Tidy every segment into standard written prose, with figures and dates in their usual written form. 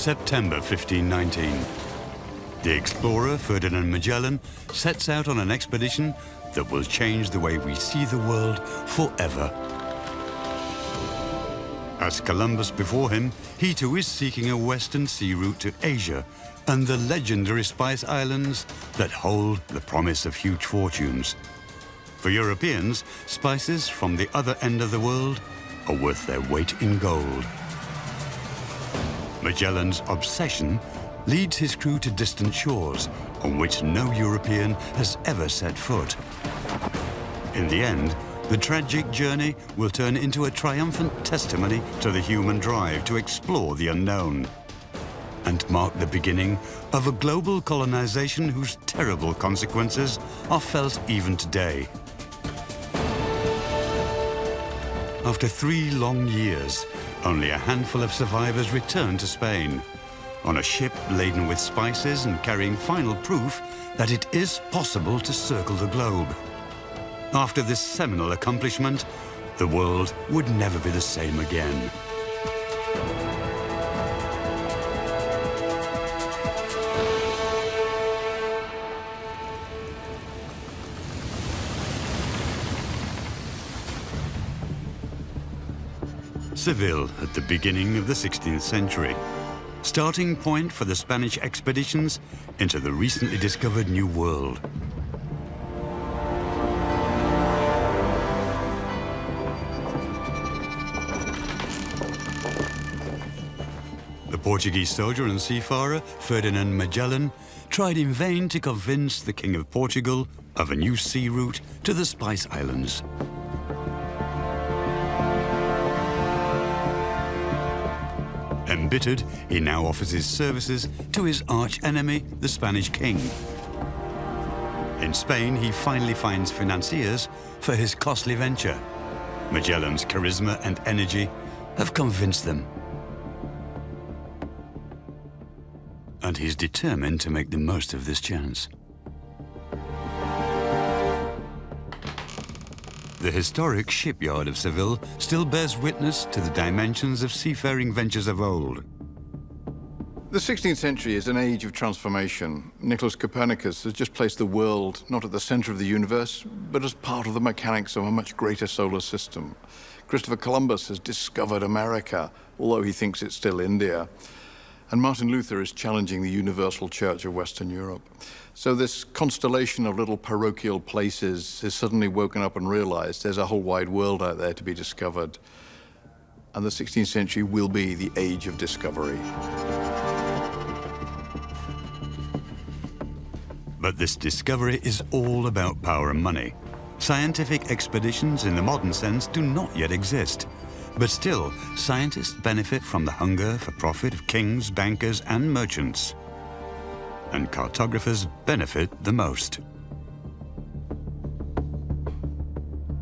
September 1519. The explorer Ferdinand Magellan sets out on an expedition that will change the way we see the world forever. As Columbus before him, he too is seeking a western sea route to Asia and the legendary Spice Islands that hold the promise of huge fortunes. For Europeans, spices from the other end of the world are worth their weight in gold. Magellan's obsession leads his crew to distant shores on which no European has ever set foot. In the end, the tragic journey will turn into a triumphant testimony to the human drive to explore the unknown and mark the beginning of a global colonization whose terrible consequences are felt even today. After 3 long years, only a handful of survivors returned to Spain on a ship laden with spices and carrying final proof that it is possible to circle the globe. After this seminal accomplishment, the world would never be the same again. Seville at the beginning of the 16th century, starting point for the Spanish expeditions into the recently discovered New World. The Portuguese soldier and seafarer Ferdinand Magellan tried in vain to convince the King of Portugal of a new sea route to the Spice Islands. Embittered, he now offers his services to his arch-enemy, the Spanish king. In Spain, he finally finds financiers for his costly venture. Magellan's charisma and energy have convinced them. And he's determined to make the most of this chance. The historic shipyard of Seville still bears witness to the dimensions of seafaring ventures of old. The 16th century is an age of transformation. Nicholas Copernicus has just placed the world not at the center of the universe, but as part of the mechanics of a much greater solar system. Christopher Columbus has discovered America, although he thinks it's still India. And Martin Luther is challenging the universal church of Western Europe. So this constellation of little parochial places has suddenly woken up and realized there's a whole wide world out there to be discovered. And the 16th century will be the age of discovery. But this discovery is all about power and money. Scientific expeditions in the modern sense do not yet exist. But still, scientists benefit from the hunger for profit of kings, bankers, and merchants. And cartographers benefit the most.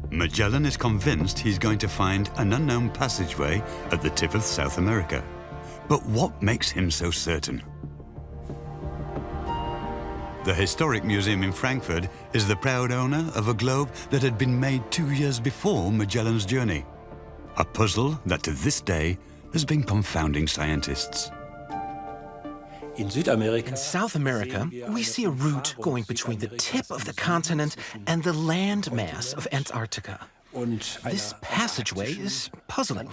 Magellan is convinced he's going to find an unknown passageway at the tip of South America. But what makes him so certain? The Historic Museum in Frankfurt is the proud owner of a globe that had been made 2 years before Magellan's journey. A puzzle that to this day has been confounding scientists. In South America, we see a route going between the tip of the continent and the landmass of Antarctica. This passageway is puzzling.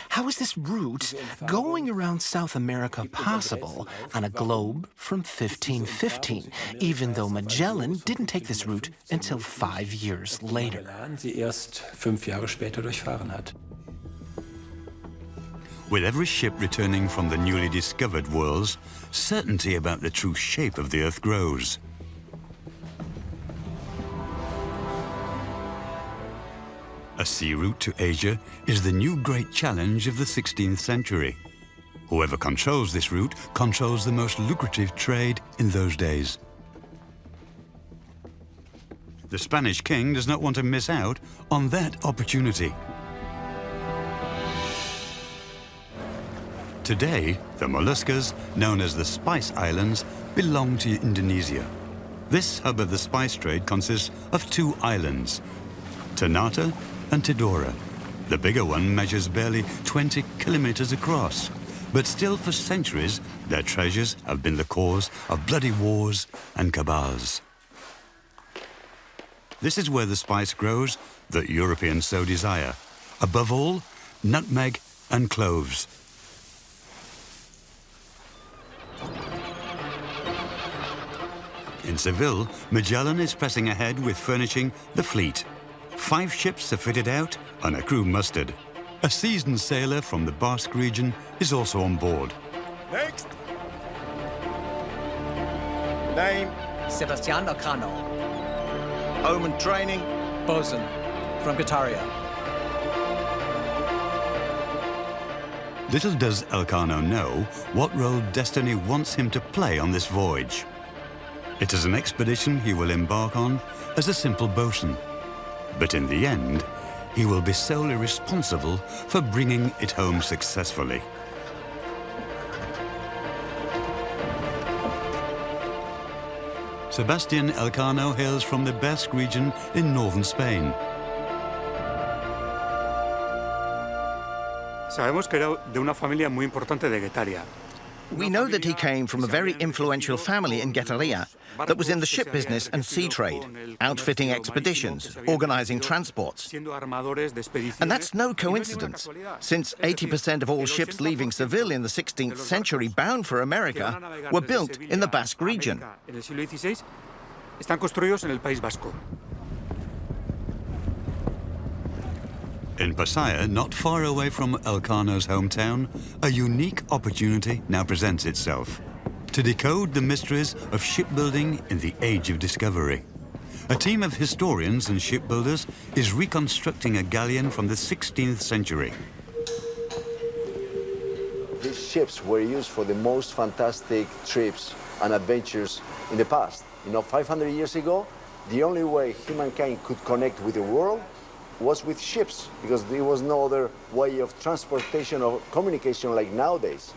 How is this route going around South America possible on a globe from 1515, even though Magellan didn't take this route until 5 years later? With every ship returning from the newly discovered worlds, certainty about the true shape of the Earth grows. A sea route to Asia is the new great challenge of the 16th century. Whoever controls this route controls the most lucrative trade in those days. The Spanish king does not want to miss out on that opportunity. Today, the Moluccas, known as the Spice Islands, belong to Indonesia. This hub of the spice trade consists of 2 islands, Ternate and Tidore. The bigger one measures barely 20 kilometers across. But still for centuries, their treasures have been the cause of bloody wars and cabals. This is where the spice grows that Europeans so desire. Above all, nutmeg and cloves. In Seville, Magellan is pressing ahead with furnishing the fleet. 5 ships are fitted out and a crew mustered. A seasoned sailor from the Basque region is also on board. Next. Name? Sebastián Elcano, Home and training? bosun, from Guitaria. Little does Elcano know what role destiny wants him to play on this voyage. It is an expedition he will embark on as a simple bosun. But in the end, he will be solely responsible for bringing it home successfully. Sebastián Elcano hails from the Basque region in northern Spain. Sabemos que era de una familia muy importante de Guetaria. We know that he came from a very influential family in Guetaria that was in the ship business and sea trade, outfitting expeditions, organizing transports. And that's no coincidence, since 80% of all ships leaving Seville in the 16th century bound for America were built in the Basque region. Están construidos en el País Vasco. In Pasaya, not far away from Elcano's hometown, a unique opportunity now presents itself to decode the mysteries of shipbuilding in the age of discovery. A team of historians and shipbuilders is reconstructing a galleon from the 16th century. These ships were used for the most fantastic trips and adventures in the past. 500 years ago, the only way humankind could connect with the world was with ships, because there was no other way of transportation or communication like nowadays.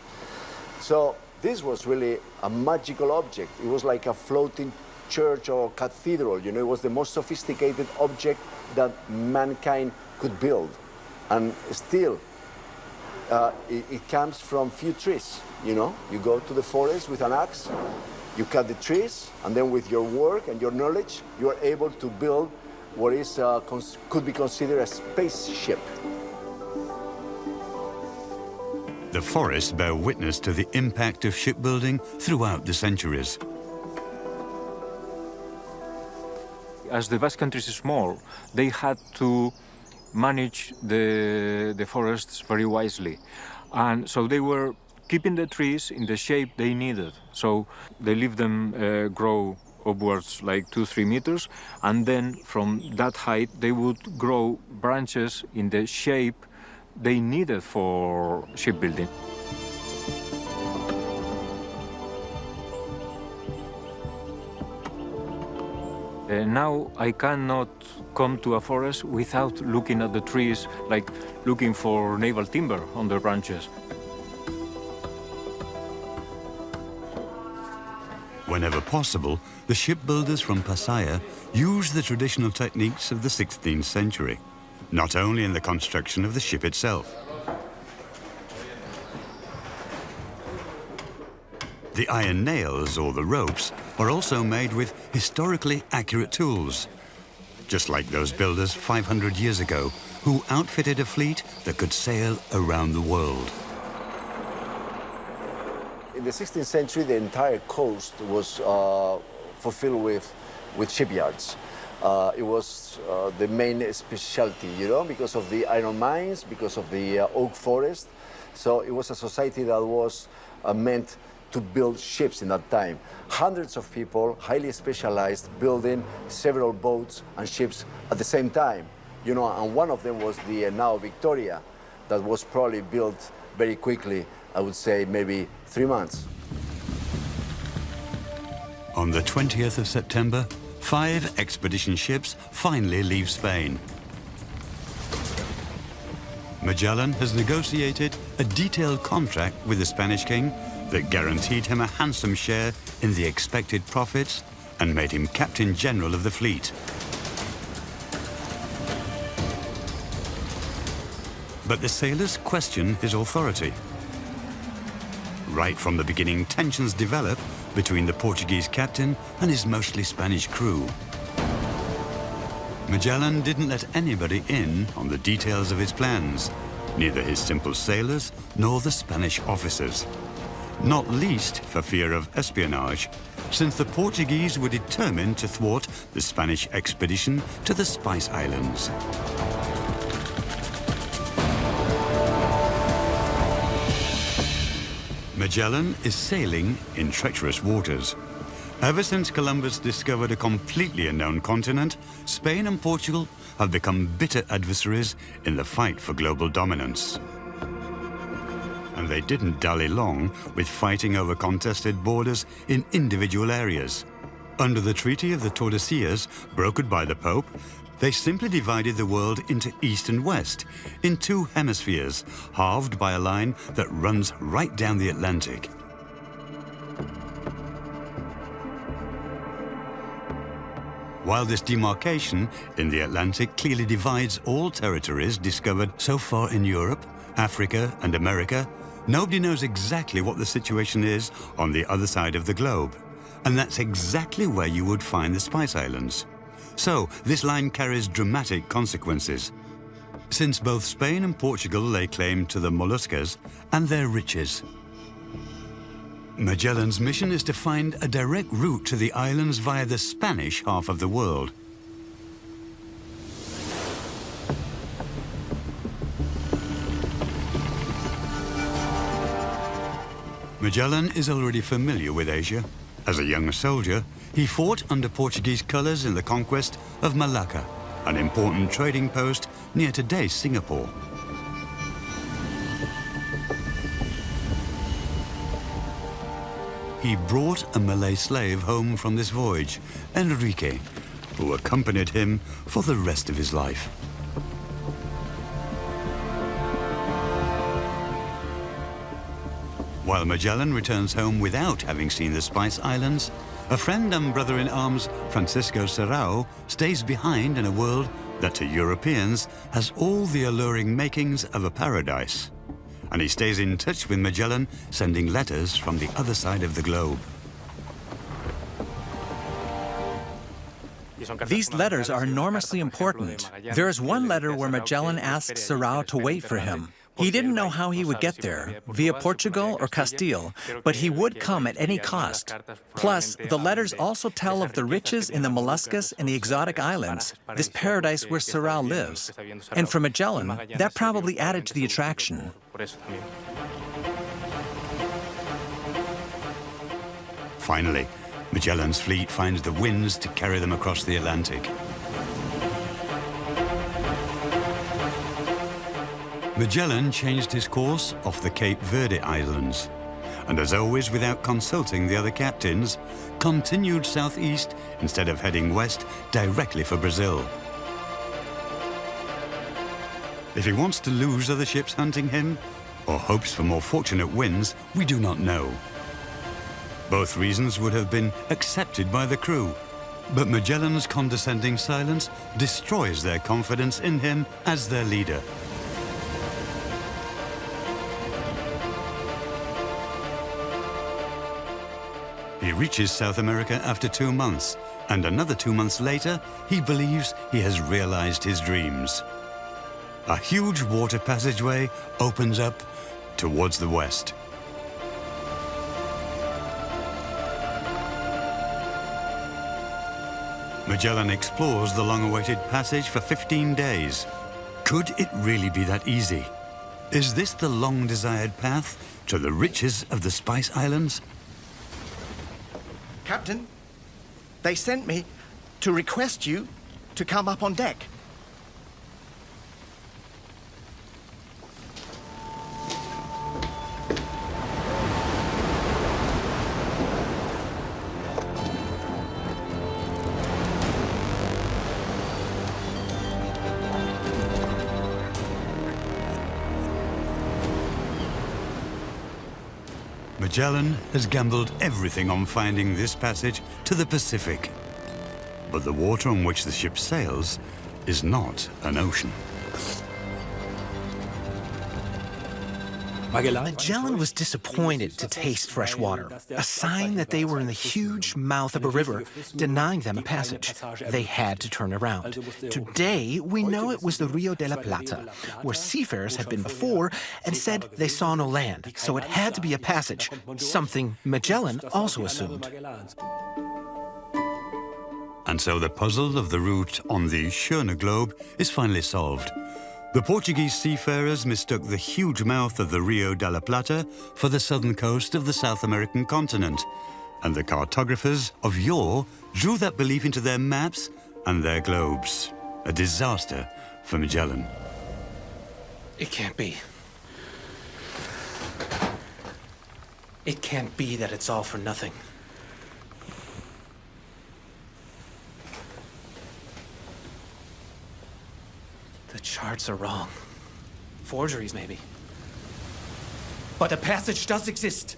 So this was really a magical object. It was like a floating church or cathedral. It was the most sophisticated object that mankind could build. And still, it comes from few trees. You go to the forest with an axe, you cut the trees, and then with your work and your knowledge, you are able to build what is could be considered a spaceship. The forests bear witness to the impact of shipbuilding throughout the centuries. As the Basque Country is small, they had to manage the forests very wisely. And so they were keeping the trees in the shape they needed. So they leave them grow upwards like 2-3 meters, and then from that height they would grow branches in the shape they needed for shipbuilding. Now I cannot come to a forest without looking at the trees, like looking for naval timber on the branches. Whenever possible, the shipbuilders from Pasaya use the traditional techniques of the 16th century, not only in the construction of the ship itself. The iron nails, or the ropes, are also made with historically accurate tools, just like those builders 500 years ago who outfitted a fleet that could sail around the world. In the 16th century, the entire coast was fulfilled with shipyards. It was the main specialty, because of the iron mines, because of the oak forest. So it was a society that was meant to build ships in that time. Hundreds of people, highly specialized, building several boats and ships at the same time. And one of them was the now Victoria, that was probably built very quickly, I would say maybe 3 months. On the 20th of September, 5 expedition ships finally leave Spain. Magellan has negotiated a detailed contract with the Spanish king that guaranteed him a handsome share in the expected profits and made him Captain General of the fleet. But the sailors question his authority. Right from the beginning, tensions develop between the Portuguese captain and his mostly Spanish crew. Magellan didn't let anybody in on the details of his plans, neither his simple sailors nor the Spanish officers. Not least for fear of espionage, since the Portuguese were determined to thwart the Spanish expedition to the Spice Islands. Magellan is sailing in treacherous waters. Ever since Columbus discovered a completely unknown continent, Spain and Portugal have become bitter adversaries in the fight for global dominance. And they didn't dally long with fighting over contested borders in individual areas. Under the Treaty of the Tordesillas, brokered by the Pope, they simply divided the world into East and West, in two hemispheres, halved by a line that runs right down the Atlantic. While this demarcation in the Atlantic clearly divides all territories discovered so far in Europe, Africa, and America, nobody knows exactly what the situation is on the other side of the globe. And that's exactly where you would find the Spice Islands. So, this line carries dramatic consequences, since both Spain and Portugal lay claim to the molluscas and their riches. Magellan's mission is to find a direct route to the islands via the Spanish half of the world. Magellan is already familiar with Asia. As a young soldier, he fought under Portuguese colors in the conquest of Malacca, an important trading post near today's Singapore. He brought a Malay slave home from this voyage, Enrique, who accompanied him for the rest of his life. While Magellan returns home without having seen the Spice Islands, a friend and brother-in-arms, Francisco Serrao, stays behind in a world that to Europeans has all the alluring makings of a paradise. And he stays in touch with Magellan, sending letters from the other side of the globe. These letters are enormously important. There is one letter where Magellan asks Serrao to wait for him. He didn't know how he would get there, via Portugal or Castile, but he would come at any cost. Plus, the letters also tell of the riches in the molluscas and the exotic islands, this paradise where Serrao lives. And for Magellan, that probably added to the attraction. Finally, Magellan's fleet finds the winds to carry them across the Atlantic. Magellan changed his course off the Cape Verde Islands, and as always without consulting the other captains, continued southeast instead of heading west directly for Brazil. If he wants to lose other ships hunting him, or hopes for more fortunate winds, we do not know. Both reasons would have been accepted by the crew, but Magellan's condescending silence destroys their confidence in him as their leader. He reaches South America after 2 months, and another 2 months later, he believes he has realized his dreams. A huge water passageway opens up towards the west. Magellan explores the long-awaited passage for 15 days. Could it really be that easy? Is this the long-desired path to the riches of the Spice Islands? Captain, they sent me to request you to come up on deck. Magellan has gambled everything on finding this passage to the Pacific. But the water on which the ship sails is not an ocean. Magellan was disappointed to taste fresh water, a sign that they were in the huge mouth of a river, denying them a passage. They had to turn around. Today, we know it was the Rio de la Plata, where seafarers had been before and said they saw no land, so it had to be a passage, something Magellan also assumed. And so the puzzle of the route on the Schöne globe is finally solved. The Portuguese seafarers mistook the huge mouth of the Rio de la Plata for the southern coast of the South American continent, and the cartographers of yore drew that belief into their maps and their globes. A disaster for Magellan. It can't be. It can't be that it's all for nothing. The charts are wrong. Forgeries, maybe. But a passage does exist.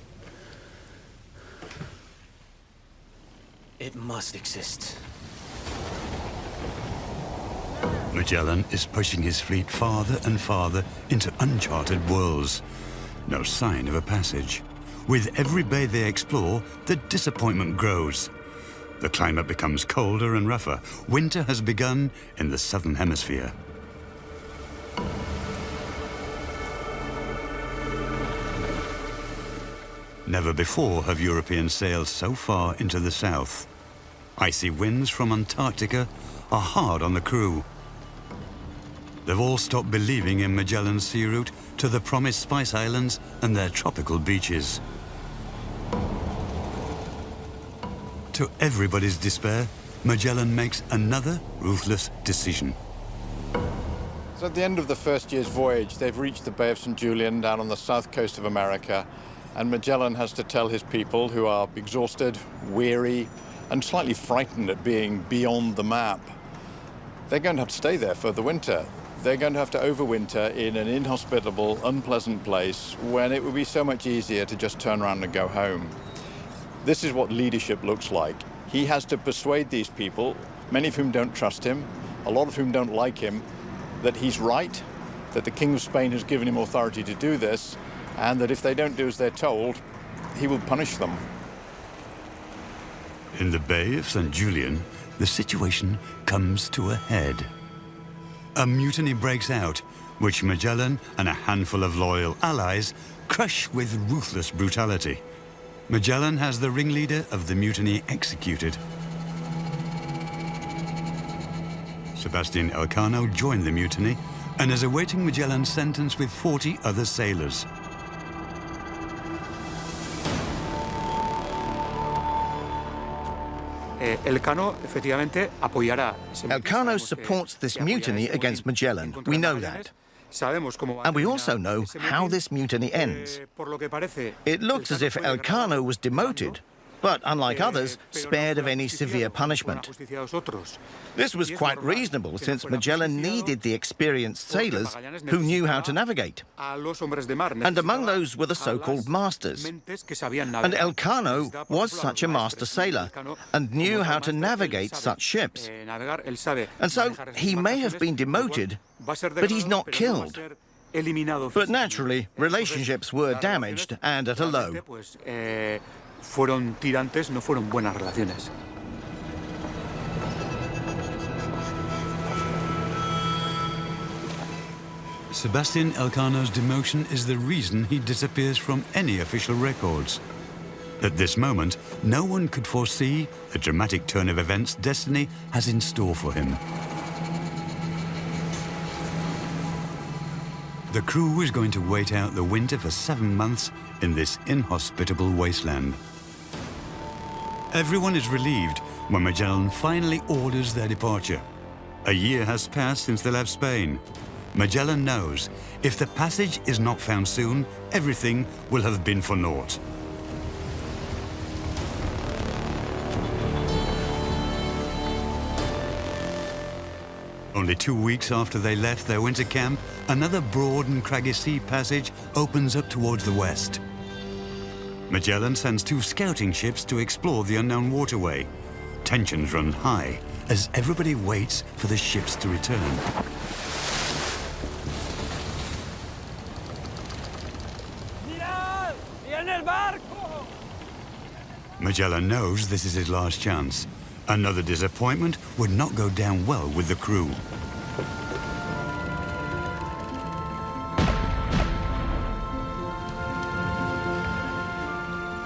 It must exist. Magellan is pushing his fleet farther and farther into uncharted worlds. No sign of a passage. With every bay they explore, the disappointment grows. The climate becomes colder and rougher. Winter has begun in the southern hemisphere. Never before have Europeans sailed so far into the south. Icy winds from Antarctica are hard on the crew. They've all stopped believing in Magellan's sea route to the promised Spice Islands and their tropical beaches. To everybody's despair, Magellan makes another ruthless decision. So at the end of the first year's voyage, they've reached the Bay of St. Julian down on the south coast of America, and Magellan has to tell his people, who are exhausted, weary, and slightly frightened at being beyond the map, they're going to have to stay there for the winter. They're going to have to overwinter in an inhospitable, unpleasant place when it would be so much easier to just turn around and go home. This is what leadership looks like. He has to persuade these people, many of whom don't trust him, a lot of whom don't like him, that he's right, that the King of Spain has given him authority to do this, and that if they don't do as they're told, he will punish them. In the Bay of St. Julian, the situation comes to a head. A mutiny breaks out, which Magellan and a handful of loyal allies crush with ruthless brutality. Magellan has the ringleader of the mutiny executed. Sebastián Elcano joined the mutiny and is awaiting Magellan's sentence with 40 other sailors. Elcano supports this mutiny against Magellan. We know that. And we also know how this mutiny ends. It looks as if Elcano was demoted, but unlike others, spared of any severe punishment. This was quite reasonable, since Magellan needed the experienced sailors who knew how to navigate. And among those were the so-called masters. And Elcano was such a master sailor and knew how to navigate such ships. And so he may have been demoted, but he's not killed. But naturally, relationships were damaged and at a low. Fueron tirantes, no fueron buenas relaciones. Sebastián Elcano's demotion is the reason he disappears from any official records. At this moment, no one could foresee the dramatic turn of events destiny has in store for him. The crew is going to wait out the winter for 7 months in this inhospitable wasteland. Everyone is relieved when Magellan finally orders their departure. A year has passed since they left Spain. Magellan knows if the passage is not found soon, everything will have been for naught. Only 2 weeks after they left their winter camp, another broad and craggy sea passage opens up towards the west. Magellan sends 2 scouting ships to explore the unknown waterway. Tensions run high as everybody waits for the ships to return. Magellan knows this is his last chance. Another disappointment would not go down well with the crew.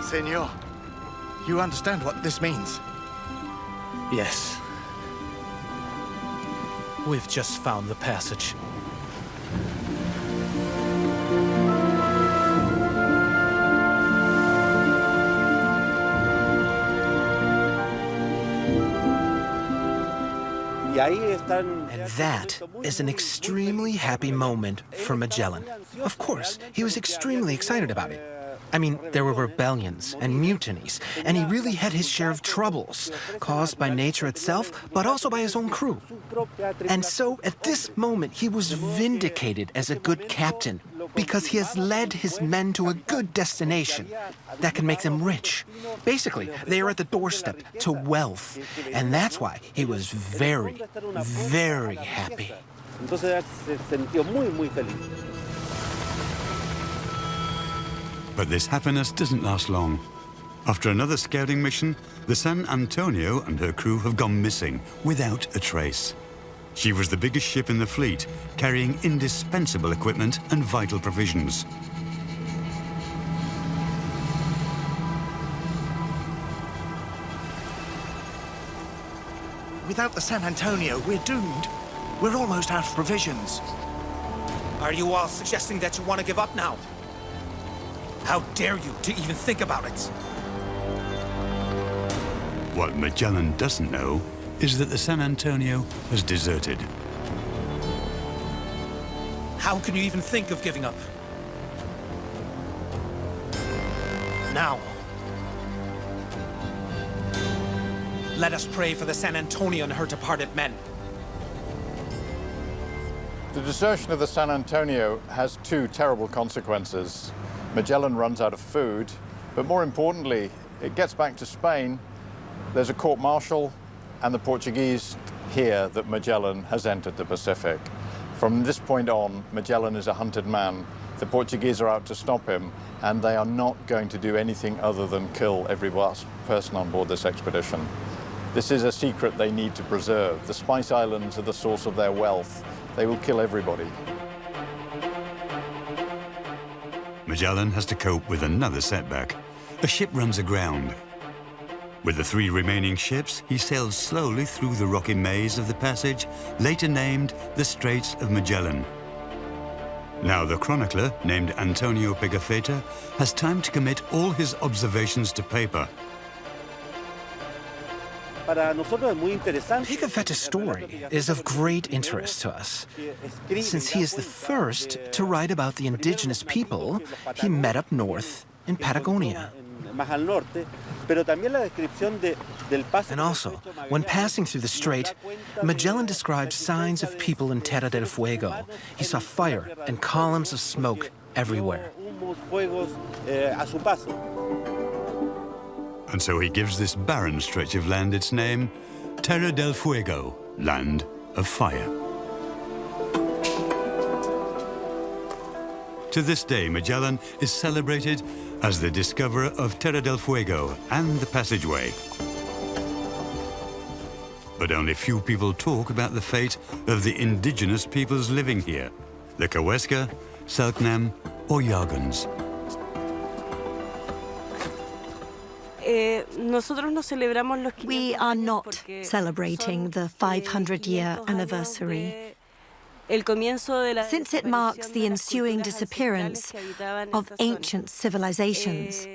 Senor, you understand what this means? Yes. We've just found the passage. And that is an extremely happy moment for Magellan. Of course, he was extremely excited about it. I mean, there were rebellions and mutinies, and he really had his share of troubles, caused by nature itself, but also by his own crew. And so, at this moment, he was vindicated as a good captain, because he has led his men to a good destination that can make them rich. Basically, they are at the doorstep to wealth, and that's why he was very, very happy. But this happiness doesn't last long. After another scouting mission, the San Antonio and her crew have gone missing without a trace. She was the biggest ship in the fleet, carrying indispensable equipment and vital provisions. Without the San Antonio, we're doomed. We're almost out of provisions. Are you all suggesting that you want to give up now? How dare you to even think about it? What Magellan doesn't know is that the San Antonio has deserted. How can you even think of giving up? Now, let us pray for the San Antonio and her departed men. The desertion of the San Antonio has two terrible consequences. Magellan runs out of food, but more importantly, it gets back to Spain. There's a court-martial, and the Portuguese hear that Magellan has entered the Pacific. From this point on, Magellan is a hunted man. The Portuguese are out to stop him, and they are not going to do anything other than kill every last person on board this expedition. This is a secret they need to preserve. The Spice Islands are the source of their wealth. They will kill everybody. Magellan has to cope with another setback. A ship runs aground. With the three remaining ships, he sails slowly through the rocky maze of the passage, later named the Straits of Magellan. Now the chronicler, named Antonio Pigafetta, has time to commit all his observations to paper. Pigafetta's story is of great interest to us, since he is the first to write about the indigenous people he met up north in Patagonia. And also, when passing through the strait, Magellan describes signs of people in Terra del Fuego. He saw fire and columns of smoke everywhere. And so he gives this barren stretch of land its name, Terra del Fuego, land of fire. To this day, Magellan is celebrated as the discoverer of Terra del Fuego and the passageway. But only few people talk about the fate of the indigenous peoples living here, the Kawesca, Selknam, or Yagans. We are not celebrating the 500-year anniversary, since it marks the ensuing disappearance of ancient civilizations.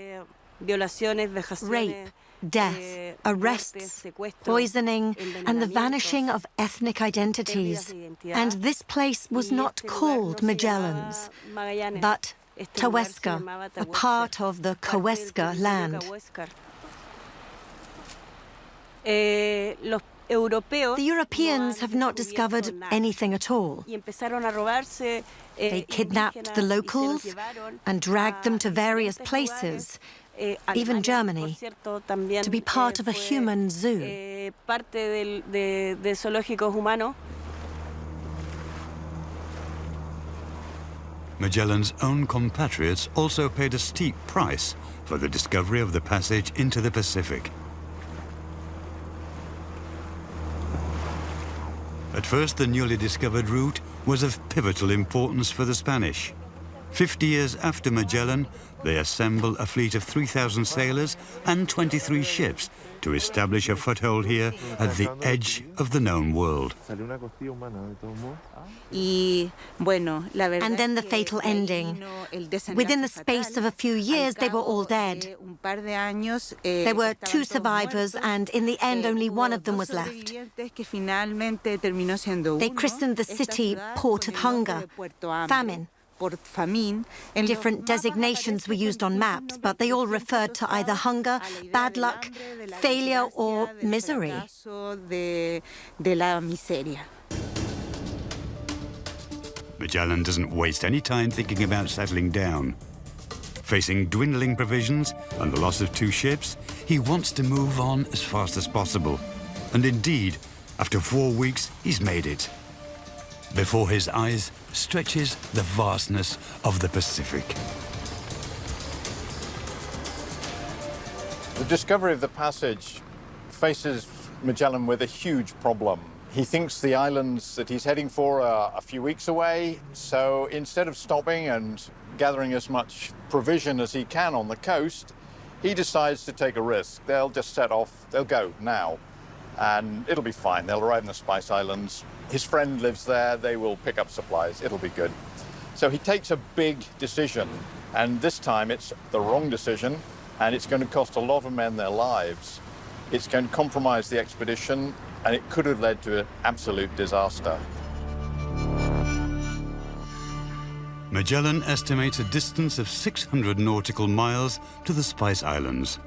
Rape, death, arrests, poisoning, and the vanishing of ethnic identities. And this place was not called Magellan's, but Tawesca, a part of the Kawesca land. The Europeans have not discovered anything at all. They kidnapped the locals and dragged them to various places, even Germany, to be part of a human zoo. Magellan's own compatriots also paid a steep price for the discovery of the passage into the Pacific. At first, the newly discovered route was of pivotal importance for the Spanish. 50 years after Magellan, they assemble a fleet of 3,000 sailors and 23 ships to establish a foothold here at the edge of the known world. And then the fatal ending. Within the space of a few years, they were all dead. There were 2 survivors, and in the end, only one of them was left. They christened the city Port of Hunger, famine. Different designations were used on maps, but they all referred to either hunger, bad luck, failure, or misery. Magellan doesn't waste any time thinking about settling down. Facing dwindling provisions and the loss of 2 ships, he wants to move on as fast as possible. And indeed, after 4 weeks, he's made it. Before his eyes stretches the vastness of the Pacific. The discovery of the passage faces Magellan with a huge problem. He thinks the islands that he's heading for are a few weeks away, so instead of stopping and gathering as much provision as he can on the coast, he decides to take a risk. They'll just set off, they'll go now, and it'll be fine. They'll arrive in the Spice Islands. His friend lives there, they will pick up supplies, it'll be good. So he takes a big decision, and this time it's the wrong decision, and it's going to cost a lot of men their lives. It's going to compromise the expedition, and it could have led to an absolute disaster. Magellan estimates a distance of 600 nautical miles to the Spice Islands.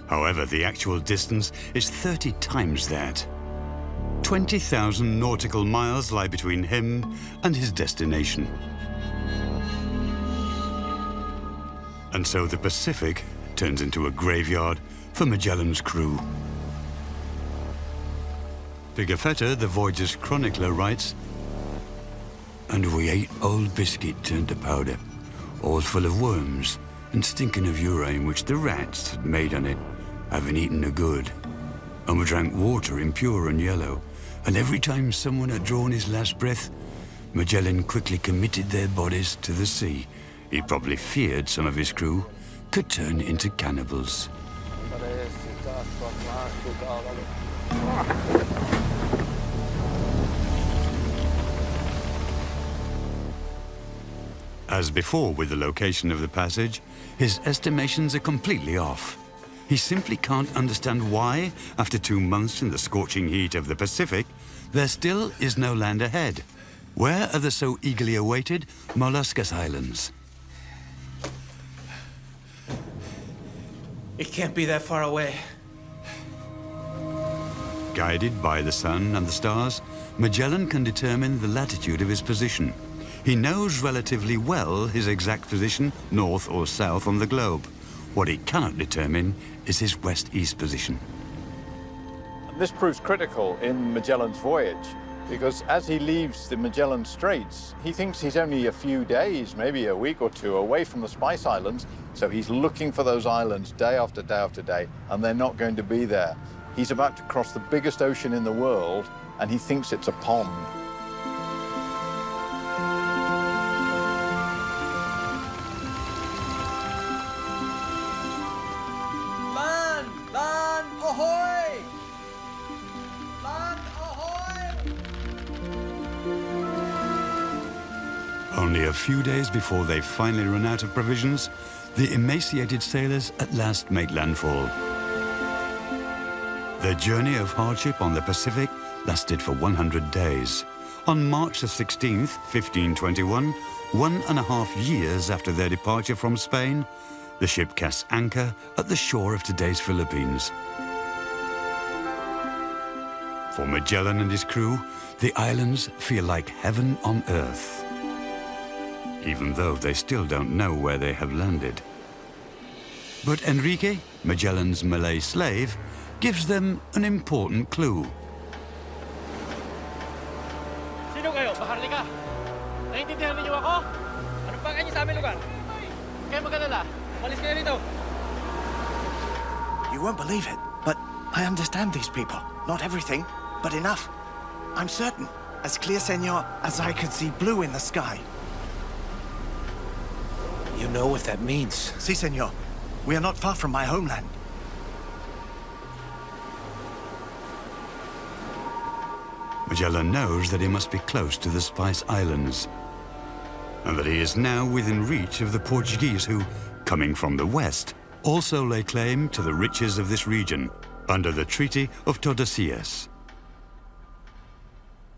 However, the actual distance is 30 times that. 20,000 nautical miles lie between him and his destination. And so the Pacific turns into a graveyard for Magellan's crew. Pigafetta, the Voyage's chronicler, writes, "And we ate old biscuit turned to powder, all full of worms and stinking of urine which the rats had made on it, having eaten the good. And we drank water impure and yellow, and every time someone had drawn his last breath, Magellan quickly committed their bodies to the sea. He probably feared some of his crew could turn into cannibals." As before with the location of the passage, his estimations are completely off. He simply can't understand why, after 2 months in the scorching heat of the Pacific, there still is no land ahead. Where are the so eagerly awaited Molluscus Islands? It can't be that far away. Guided by the sun and the stars, Magellan can determine the latitude of his position. He knows relatively well his exact position, north or south on the globe. What he cannot determine is his west-east position. This proves critical in Magellan's voyage, because as he leaves the Magellan Straits, he thinks he's only a few days, maybe a week or 2 away from the Spice Islands, so he's looking for those islands day after day after day, and they're not going to be there. He's about to cross the biggest ocean in the world, and he thinks it's a pond. Land ahoy! Land ahoy! Only a few days before they finally run out of provisions, the emaciated sailors at last make landfall. Their journey of hardship on the Pacific lasted for 100 days. On March the 16th, 1521, 1.5 years after their departure from Spain, the ship casts anchor at the shore of today's Philippines. For Magellan and his crew, the islands feel like heaven on earth, even though they still don't know where they have landed. But Enrique, Magellan's Malay slave, gives them an important clue. Sino kayo? Baharlika. Naintindihan niyo ako? Anong You won't believe it, but I understand these people. Not everything, but enough. I'm certain. As clear, senor, as I could see blue in the sky. You know what that means. Si, senor. We are not far from my homeland. Magellan knows that he must be close to the Spice Islands, and that he is now within reach of the Portuguese who, coming from the west, also lay claim to the riches of this region under the Treaty of Tordesillas.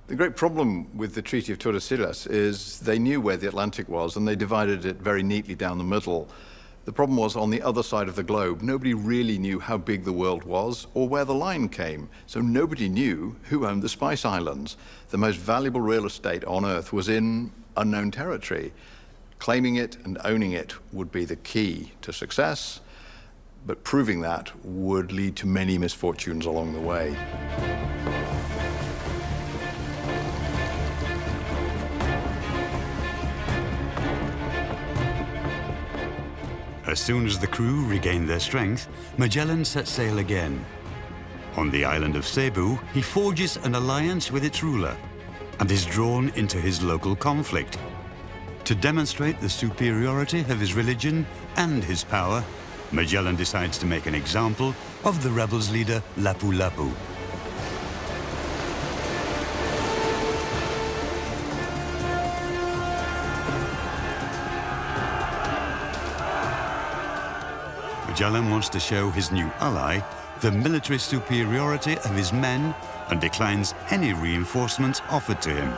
The great problem with the Treaty of Tordesillas is they knew where the Atlantic was and they divided it very neatly down the middle. The problem was on the other side of the globe, nobody really knew how big the world was or where the line came. So nobody knew who owned the Spice Islands. The most valuable real estate on Earth was in unknown territory. Claiming it and owning it would be the key to success, but proving that would lead to many misfortunes along the way. As soon as the crew regained their strength, Magellan set sail again. On the island of Cebu, he forges an alliance with its ruler and is drawn into his local conflict. To demonstrate the superiority of his religion and his power, Magellan decides to make an example of the rebels' leader, Lapu-Lapu. Magellan wants to show his new ally the military superiority of his men and declines any reinforcements offered to him.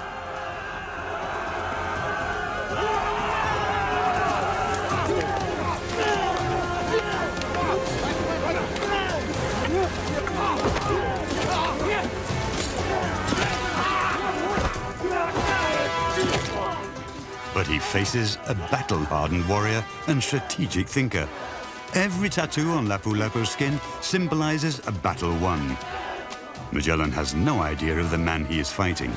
But he faces a battle-hardened warrior and strategic thinker. Every tattoo on Lapu-Lapu's skin symbolizes a battle won. Magellan has no idea of the man he is fighting.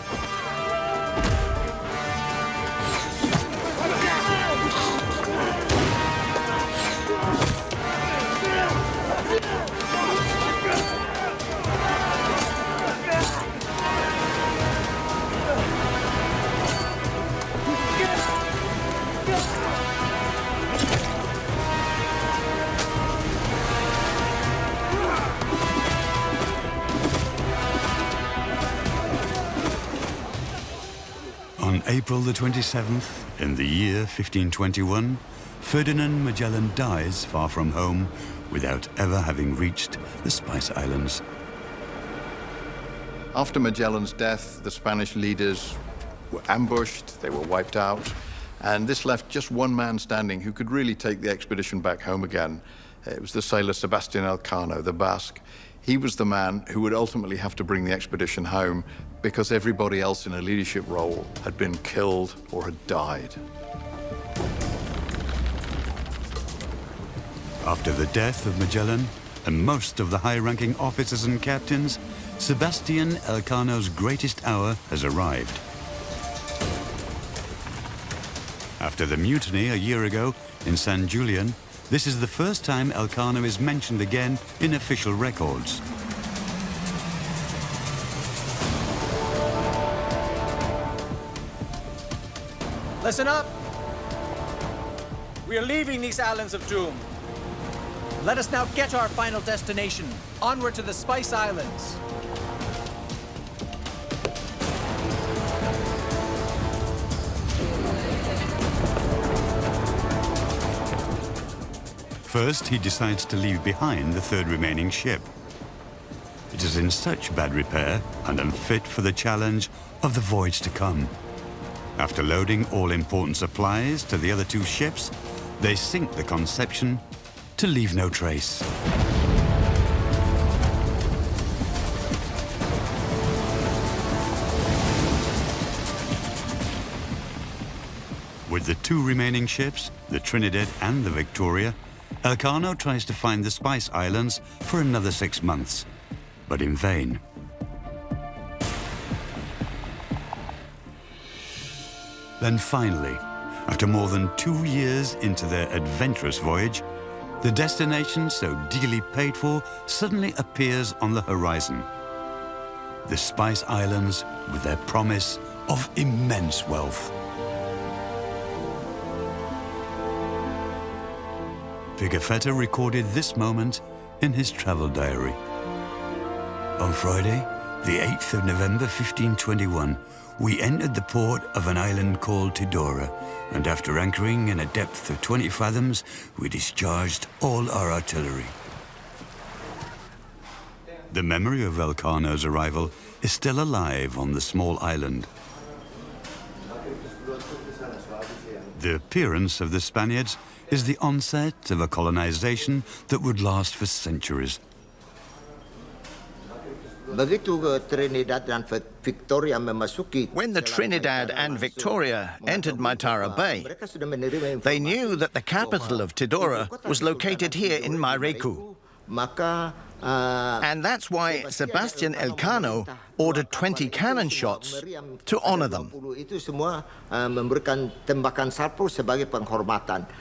On April the 27th, in the year 1521, Ferdinand Magellan dies far from home without ever having reached the Spice Islands. After Magellan's death, the Spanish leaders were ambushed, they were wiped out, and this left just one man standing who could really take the expedition back home again. It was the sailor Sebastián Elcano, the Basque. He was the man who would ultimately have to bring the expedition home because everybody else in a leadership role had been killed or had died. After the death of Magellan and most of the high-ranking officers and captains, Sebastián Elcano's greatest hour has arrived. After the mutiny a year ago in San Julian, this is the first time Elcano is mentioned again in official records. Listen up! We are leaving these islands of doom. Let us now get to our final destination, onward to the Spice Islands. First, he decides to leave behind the third remaining ship. It is in such bad repair and unfit for the challenge of the voyage to come. After loading all important supplies to the other two ships, they sink the Conception to leave no trace. With the two remaining ships, the Trinidad and the Victoria, Elcano tries to find the Spice Islands for another 6 months, but in vain. Then finally, After more than 2 years into their adventurous voyage, the destination so dearly paid for suddenly appears on the horizon. The Spice Islands with their promise of immense wealth. Pigafetta recorded this moment in his travel diary. On Friday, the 8th of November 1521, we entered the port of an island called Tidora, and after anchoring in a depth of 20 fathoms, we discharged all our artillery. The memory of Elcano's arrival is still alive on the small island. The appearance of the Spaniards is the onset of a colonization that would last for centuries. When the Trinidad and Victoria entered Maitara Bay, they knew that the capital of Tidora was located here in Maireku. And that's why Sebastián Elcano ordered 20 cannon shots to honor them.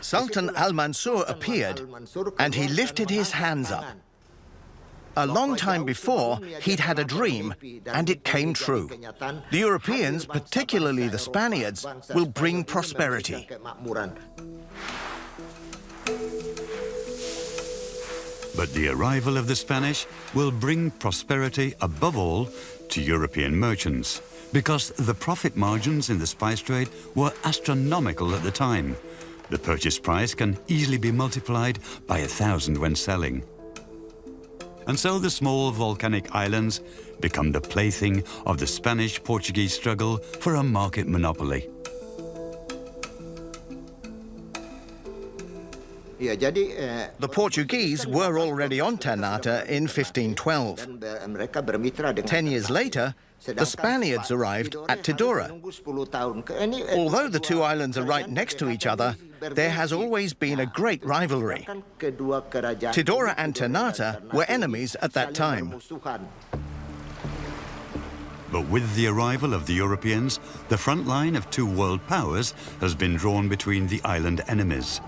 Sultan Al-Mansur appeared, and he lifted his hands up. A long time before, he'd had a dream, and it came true. The Europeans, particularly the Spaniards, will bring prosperity. But the arrival of the Spanish will bring prosperity above all to European merchants, because the profit margins in the spice trade were astronomical at the time. The purchase price can easily be multiplied by 1,000 when selling. And so the small volcanic islands become the plaything of the Spanish-Portuguese struggle for a market monopoly. The Portuguese were already on Ternate in 1512. 10 years later, the Spaniards arrived at Tidora. Although the two islands are right next to each other, there has always been a great rivalry. Tidora and Ternate were enemies at that time. But with the arrival of the Europeans, the front line of two world powers has been drawn between the island enemies.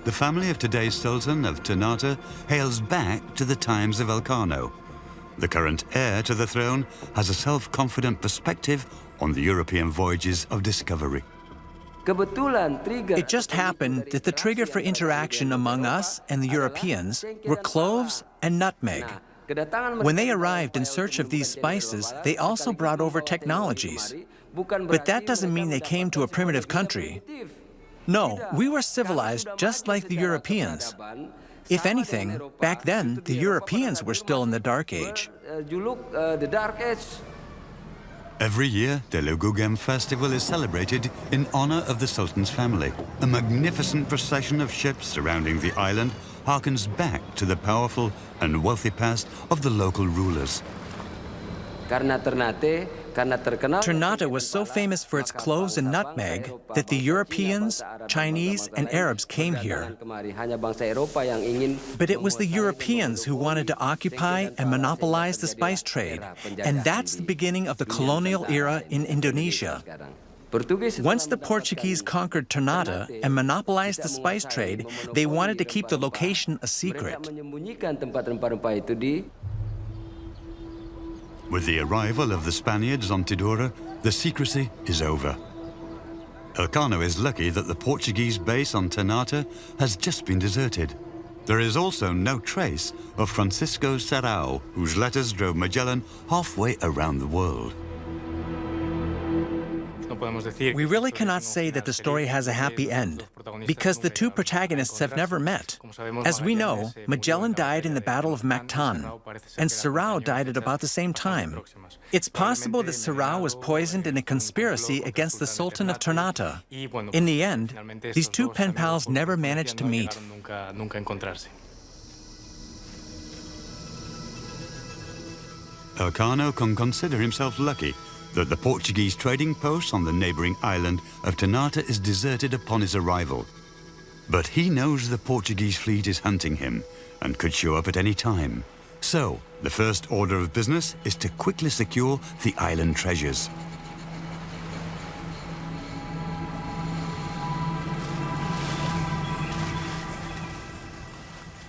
The family of today's Sultan of Ternate hails back to the times of Elcano. The current heir to the throne has a self-confident perspective on the European voyages of discovery. It just happened that the trigger for interaction among us and the Europeans were cloves and nutmeg. When they arrived in search of these spices, they also brought over technologies. But that doesn't mean they came to a primitive country. No, we were civilized just like the Europeans. If anything, back then, the Europeans were still in the Dark Age. Every year, the Legugem festival is celebrated in honor of the Sultan's family. A magnificent procession of ships surrounding the island harkens back to the powerful and wealthy past of the local rulers. Ternate was so famous for its cloves and nutmeg that the Europeans, Chinese, and Arabs came here. But it was the Europeans who wanted to occupy and monopolize the spice trade, and that's the beginning of the colonial era in Indonesia. Once the Portuguese conquered Ternate and monopolized the spice trade, they wanted to keep the location a secret. With the arrival of the Spaniards on Tidora, the secrecy is over. Elcano is lucky that the Portuguese base on Ternate has just been deserted. There is also no trace of Francisco Serrao, whose letters drove Magellan halfway around the world. We really cannot say that the story has a happy end, because the two protagonists have never met. As we know, Magellan died in the Battle of Mactan, and Serrao died at about the same time. It's possible that Serrao was poisoned in a conspiracy against the Sultan of Ternate. In the end, these two pen pals never managed to meet. Elcano can consider himself lucky that the Portuguese trading post on the neighboring island of Ternate is deserted upon his arrival. But he knows the Portuguese fleet is hunting him and could show up at any time. So, the first order of business is to quickly secure the island treasures.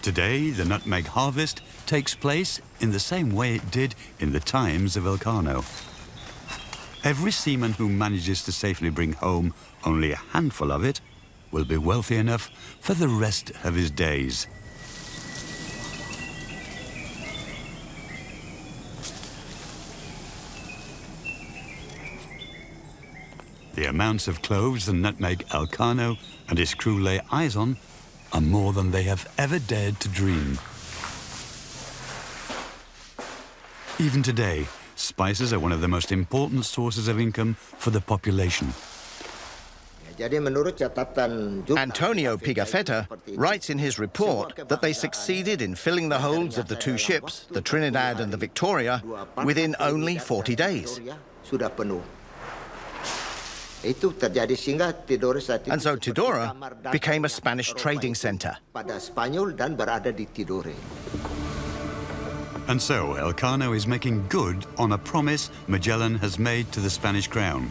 Today, the nutmeg harvest takes place in the same way it did in the times of Elcano. Every seaman who manages to safely bring home only a handful of it will be wealthy enough for the rest of his days. The amounts of cloves and nutmeg Elcano and his crew lay eyes on are more than they have ever dared to dream. Even today, spices are one of the most important sources of income for the population. Antonio Pigafetta writes in his report that they succeeded in filling the holds of the two ships, the Trinidad and the Victoria, within only 40 days. And so Tidore became a Spanish trading center. And so Elcano is making good on a promise Magellan has made to the Spanish crown.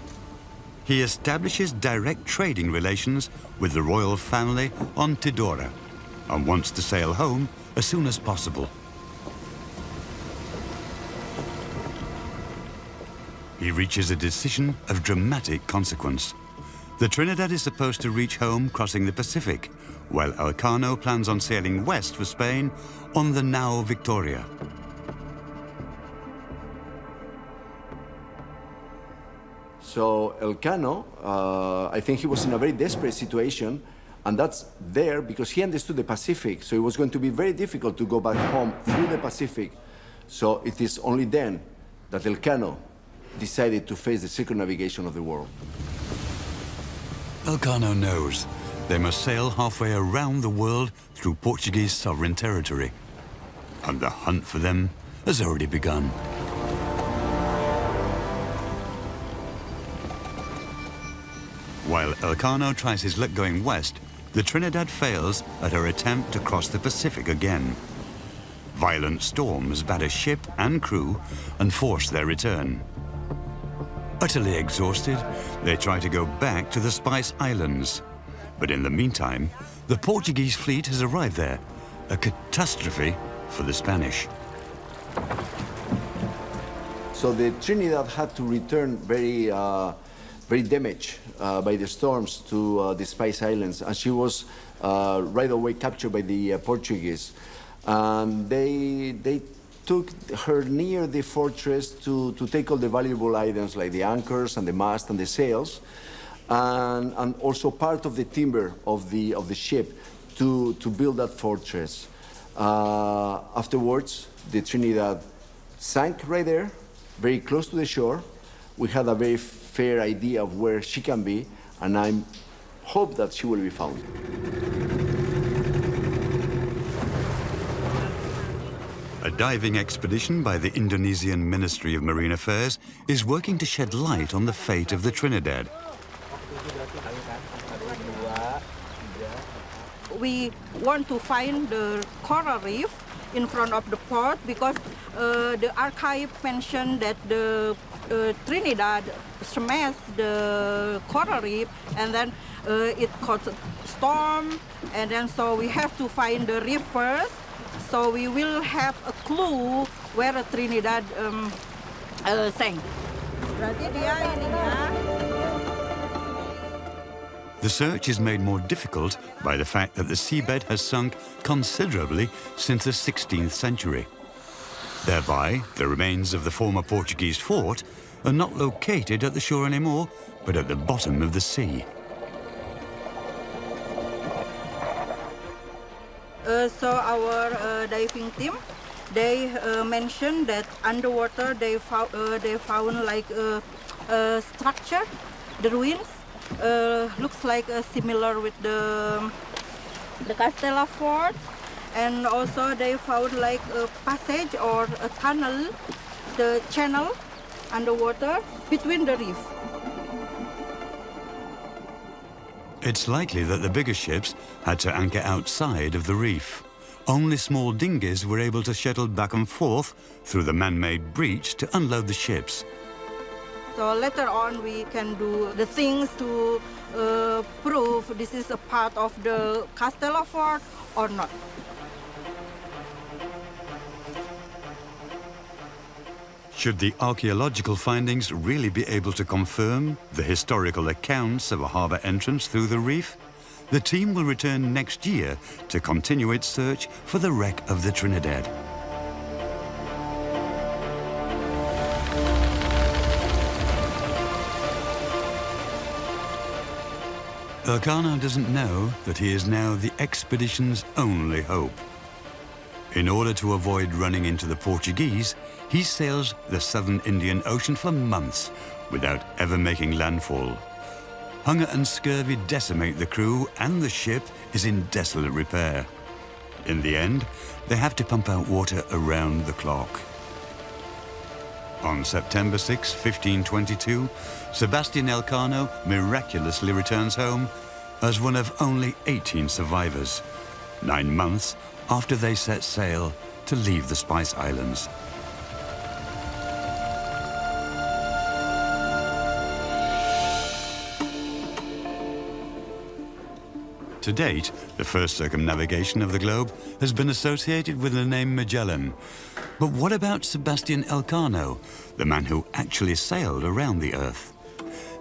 He establishes direct trading relations with the royal family on Tidore and wants to sail home as soon as possible. He reaches a decision of dramatic consequence. The Trinidad is supposed to reach home crossing the Pacific, while Elcano plans on sailing west for Spain on the now Victoria. So Elcano, I think he was in a very desperate situation, and that's there because he understood the Pacific, so it was going to be very difficult to go back home through the Pacific. So it is only then that Elcano decided to face the circumnavigation of the world. Elcano knows they must sail halfway around the world through Portuguese sovereign territory, and the hunt for them has already begun. While Elcano tries his luck going west, the Trinidad fails at her attempt to cross the Pacific again. Violent storms batter ship and crew and force their return. Utterly exhausted, they try to go back to the Spice Islands. But in the meantime, the Portuguese fleet has arrived there, a catastrophe for the Spanish. So the Trinidad had to return very damaged by the storms to the Spice Islands, and she was right away captured by the Portuguese. And they took her near the fortress to take all the valuable items like the anchors and the mast and the sails, and also part of the timber of the ship to build that fortress. Afterwards, the Trinidad sank right there, very close to the shore. We had a very fair idea of where she can be, and I hope that she will be found. A diving expedition by the Indonesian Ministry of Marine Affairs is working to shed light on the fate of the Trinidad. We want to find the coral reef in front of the port because the archive mentioned that the Trinidad smashed the coral reef, and then it caused a storm, and then so we have to find the reef first. So we will have a clue where the Trinidad sank. The search is made more difficult by the fact that the seabed has sunk considerably since the 16th century. Thereby, the remains of the former Portuguese fort are not located at the shore anymore, but at the bottom of the sea. So our diving team, they mentioned that underwater they found like a structure, the ruins, looks like similar with the Castella fort, and also they found like a passage or a tunnel, the channel underwater between the reef. It's likely that the bigger ships had to anchor outside of the reef. Only small dinghies were able to shuttle back and forth through the man-made breach to unload the ships. So later on we can do the things to prove this is a part of the Castella fort or not. Should the archaeological findings really be able to confirm the historical accounts of a harbour entrance through the reef, the team will return next year to continue its search for the wreck of the Trinidad. Elcano doesn't know that he is now the expedition's only hope. In order to avoid running into the Portuguese, he sails the southern Indian Ocean for months without ever making landfall. Hunger and scurvy decimate the crew, and the ship is in desolate repair. In the end, they have to pump out water around the clock. On September 6, 1522, Sebastián Elcano miraculously returns home as one of only 18 survivors, 9 months after they set sail to leave the Spice Islands. To date, the first circumnavigation of the globe has been associated with the name Magellan. But what about Sebastián Elcano, the man who actually sailed around the Earth?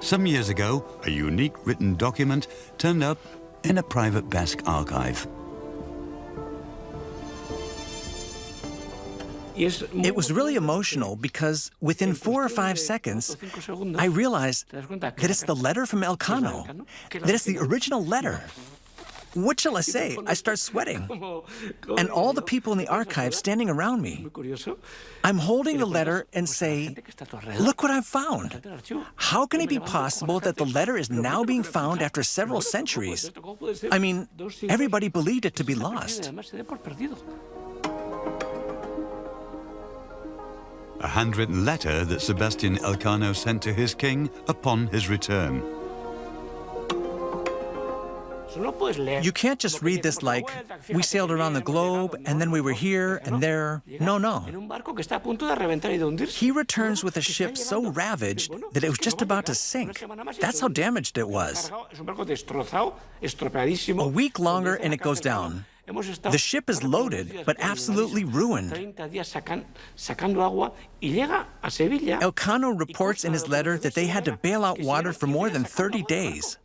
Some years ago, a unique written document turned up in a private Basque archive. It was really emotional because within 4 or 5 seconds, I realized that it's the letter from Elcano, that it's the original letter. What shall I say? I start sweating. And all the people in the archive standing around me. I'm holding the letter and say, look what I've found. How can it be possible that the letter is now being found after several centuries? I mean, everybody believed it to be lost. A handwritten letter that Sebastián Elcano sent to his king upon his return. You can't just read this like, we sailed around the globe, and then we were here and there. No, no. He returns with a ship so ravaged that it was just about to sink. That's how damaged it was. A week longer and it goes down. The ship is loaded, but absolutely ruined. Elcano reports in his letter that they had to bail out water for more than 30 days.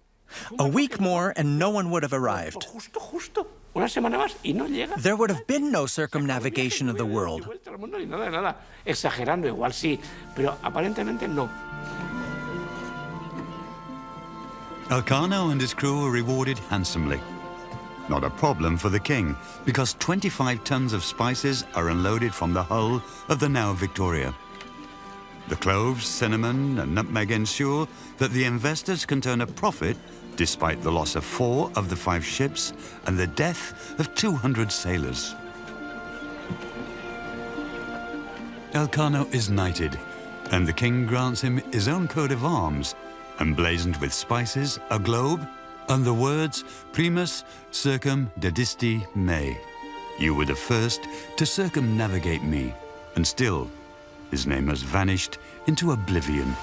A week more and no one would have arrived. There would have been no circumnavigation of the world. Elcano and his crew are rewarded handsomely. Not a problem for the king, because 25 tons of spices are unloaded from the hull of the now Victoria. The cloves, cinnamon, and nutmeg ensure that the investors can turn a profit despite the loss of 4 of the 5 ships and the death of 200 sailors. Elcano is knighted, and the king grants him his own coat of arms, emblazoned with spices, a globe, and the words Primus circum dedisti me. You were the first to circumnavigate me, and still his name has vanished into oblivion.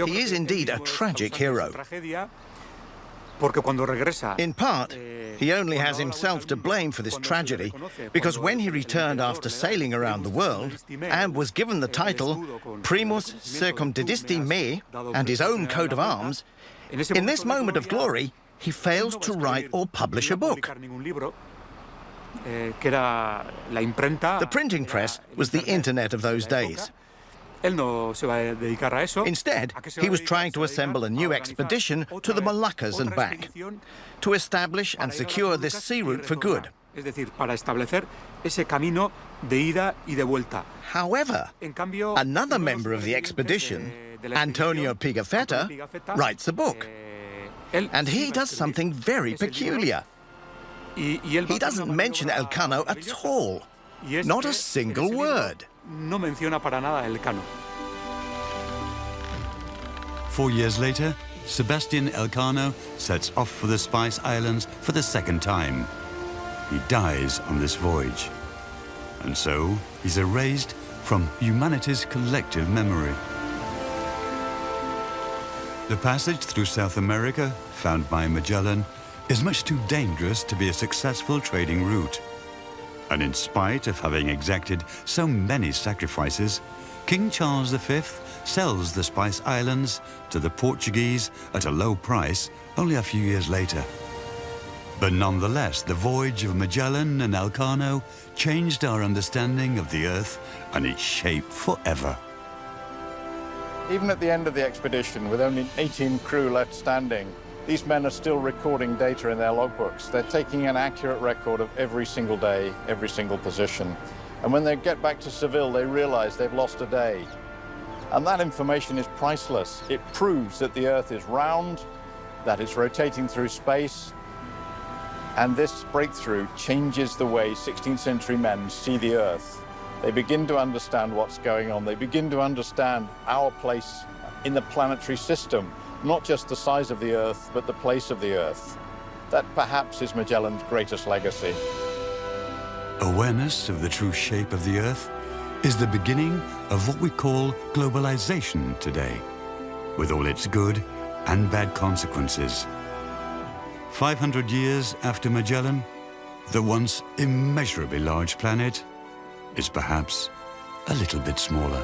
He is indeed a tragic hero. In part, he only has himself to blame for this tragedy, because when he returned after sailing around the world and was given the title Primus circum dedisti me and his own coat of arms, in this moment of glory, he fails to write or publish a book. The printing press was the internet of those days. Instead, he was trying to assemble a new expedition to the Moluccas and back, to establish and secure this sea route for good. However, another member of the expedition, Antonio Pigafetta, writes a book. And he does something very peculiar. He doesn't mention Elcano at all. Not a single word. 4 years later, Sebastián Elcano sets off for the Spice Islands for the second time. He dies on this voyage. And so he's erased from humanity's collective memory. The passage through South America, found by Magellan, is much too dangerous to be a successful trading route. And in spite of having exacted so many sacrifices, King Charles V sells the Spice Islands to the Portuguese at a low price only a few years later. But nonetheless, the voyage of Magellan and Elcano changed our understanding of the Earth and its shape forever. Even at the end of the expedition, with only 18 crew left standing, these men are still recording data in their logbooks. They're taking an accurate record of every single day, every single position. And when they get back to Seville, they realize they've lost a day. And that information is priceless. It proves that the Earth is round, that it's rotating through space, and this breakthrough changes the way 16th century men see the Earth. They begin to understand what's going on. They begin to understand our place in the planetary system, not just the size of the Earth, but the place of the Earth. That perhaps is Magellan's greatest legacy. Awareness of the true shape of the Earth is the beginning of what we call globalization today, with all its good and bad consequences. 500 years after Magellan, the once immeasurably large planet is perhaps a little bit smaller.